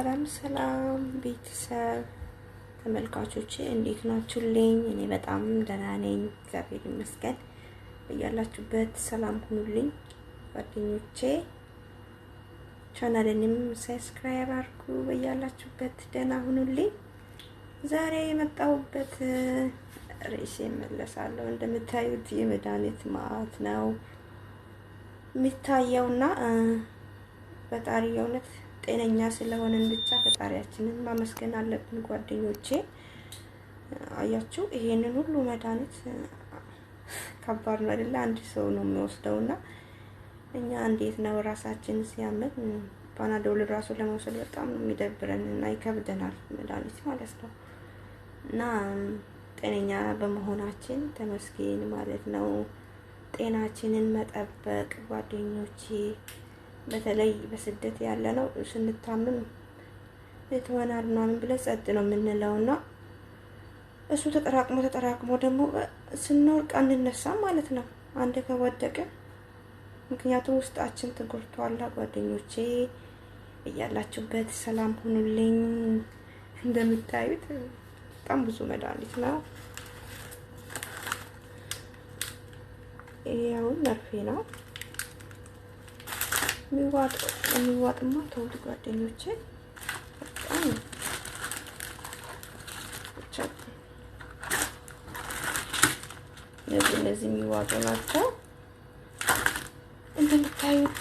ሰላም ሰላም ቤተሰብ ተመልካቾቼ እንዴት ናችሁልኝ? እኔ በጣም ደህና ነኝ፣ እግዚአብሔር ይመስገን። በያላችሁበት ሰላም ሁኑልኝ ጓደኞቼ። ቻናሌንም ሰብስክራይብ አድርጉ። በያላችሁበት ደህና ሁኑልኝ። ዛሬ የመጣሁበት ርዕስ እመለሳለሁ። እንደምታዩት የመድኃኒት ማዕት ነው የሚታየውና ፈጣሪ የእውነት ጤነኛ ስለሆነን ብቻ ፈጣሪያችንን ማመስገን አለብን ጓደኞቼ። አያችሁ ይሄንን ሁሉ መድኃኒት ከባድ ነው አይደል? አንድ ሰው ነው የሚወስደውና እኛ እንዴት ነው ራሳችን ሲያመን ፓናዶል ራሱ ለመውሰድ በጣም ነው የሚደብረንና ይከብደናል መድኃኒት ማለት ነው። እና ጤነኛ በመሆናችን ተመስገን ማለት ነው። ጤናችንን መጠበቅ ጓደኞቼ፣ በተለይ በስደት ያለ ነው ስንታመም የተወናል ምናምን ብለን ጸጥ ነው የምንለውና እሱ ተጠራቅሞ ደግሞ ስንወርቅ አንነሳም ማለት ነው አንድ ከወደቀ። ምክንያቱም ውስጣችን ተጎድቷል ጓደኞቼ። እያላችሁበት ሰላም ሁኑልኝ። እንደምታዩት በጣም ብዙ መድኃኒት ነው። ይሄው መርፌ ነው የሚዋጥማ ተውት ጓደኞቼ። በጣም እነዚህ የሚዋጡ ናቸው። እንደምታዩት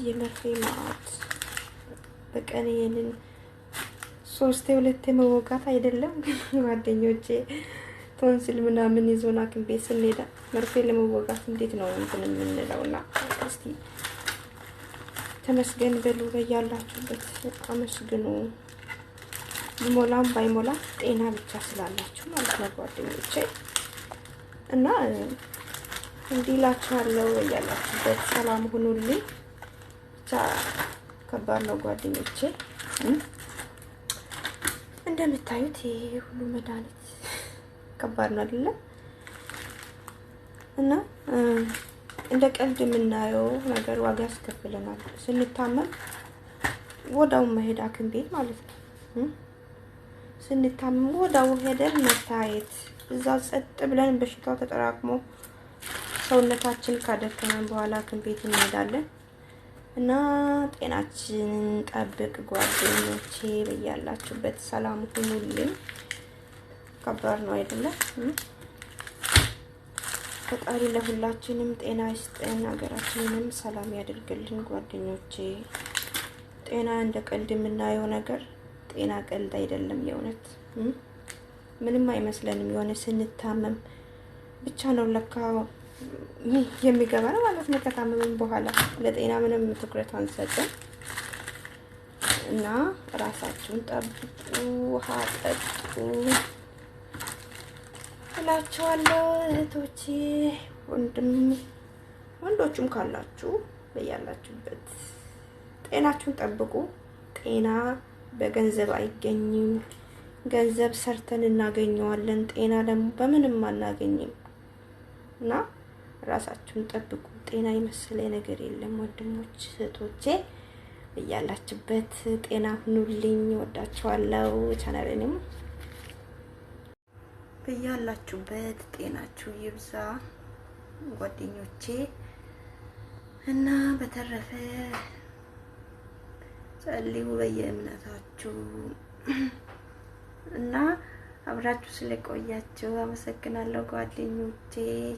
የመርፌ ማዕት በቀን ይሄንን 3-2 መወጋት አይደለም ጓደኞቼ። ቶንሲል ምናምን ይዞና ሐኪም ቤት ስንሄድ መርፌ ለመወጋት እንዴት ነው እንትን የምንለውና እስቲ ተመስገን በሉ። በያላችሁበት አመስግኑ። ቢሞላም ባይሞላ ጤና ብቻ ስላላችሁ ማለት ነው ጓደኞቼ። እና እንዲህ እላችኋለሁ። በያላችሁበት ሰላም ሁኑልኝ። ብቻ ከባድ ነው ጓደኞቼ። እንደምታዩት ይሄ ሁሉ መድኃኒት ከባድ ነው አይደለ? እና እንደ ቀልድ የምናየው ነገር ዋጋ ያስከፍለናል። ስንታመም ወዳው መሄድ ሐኪም ቤት ማለት ነው። ስንታመም ወዳው ሄደን መታየት፣ እዛ ጸጥ ብለን በሽታው ተጠራቅሞ ሰውነታችን ካደከመን በኋላ ሐኪም ቤት እንሄዳለን። እና ጤናችንን ጠብቅ ጓደኞቼ። በያላችሁበት ሰላም ሁኑልኝ። ከባድ ነው አይደለ? ፈጣሪ ለሁላችንም ጤና ይስጠን፣ ሀገራችንንም ሰላም ያድርግልን ጓደኞቼ። ጤና እንደ ቀልድ የምናየው ነገር ጤና ቀልድ አይደለም። የእውነት ምንም አይመስለንም። የሆነ ስንታመም ብቻ ነው ለካ የሚገባን ማለት ነው። ከታመመን በኋላ ለጤና ምንም ትኩረት አንሰጥም። እና ራሳችሁን ጠብቁ፣ ውሃ ጠጡ እላችኋለሁ እህቶቼ። ወንዶችም ካላችሁ በያላችሁበት ጤናችሁን ጠብቁ። ጤና በገንዘብ አይገኝም። ገንዘብ ሰርተን እናገኘዋለን። ጤና ደግሞ በምንም አናገኝም። እና ራሳችሁን ጠብቁ። ጤና የመሰለ ነገር የለም ወንድሞች እህቶቼ። በያላችሁበት ጤና ሁኑልኝ። ወዳችኋለሁ። ቻናሌንም በያላችሁበት ጤናችሁ ይብዛ ጓደኞቼ። እና በተረፈ ጸልዩ በየእምነታችሁ። እና አብራችሁ ስለቆያችሁ አመሰግናለሁ ጓደኞቼ።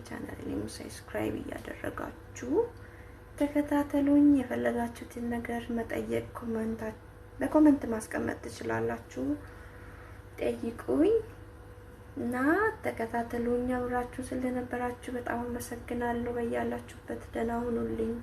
ቻናሌንም ሰብስክራይብ እያደረጋችሁ ተከታተሉኝ። የፈለጋችሁትን ነገር መጠየቅ በኮሜንት ማስቀመጥ ትችላላችሁ። ጠይቁኝ እና ተከታተሉኝ። አብራችሁ ስለነበራችሁ በጣም አመሰግናለሁ። በያላችሁበት ደህና ሁኑልኝ።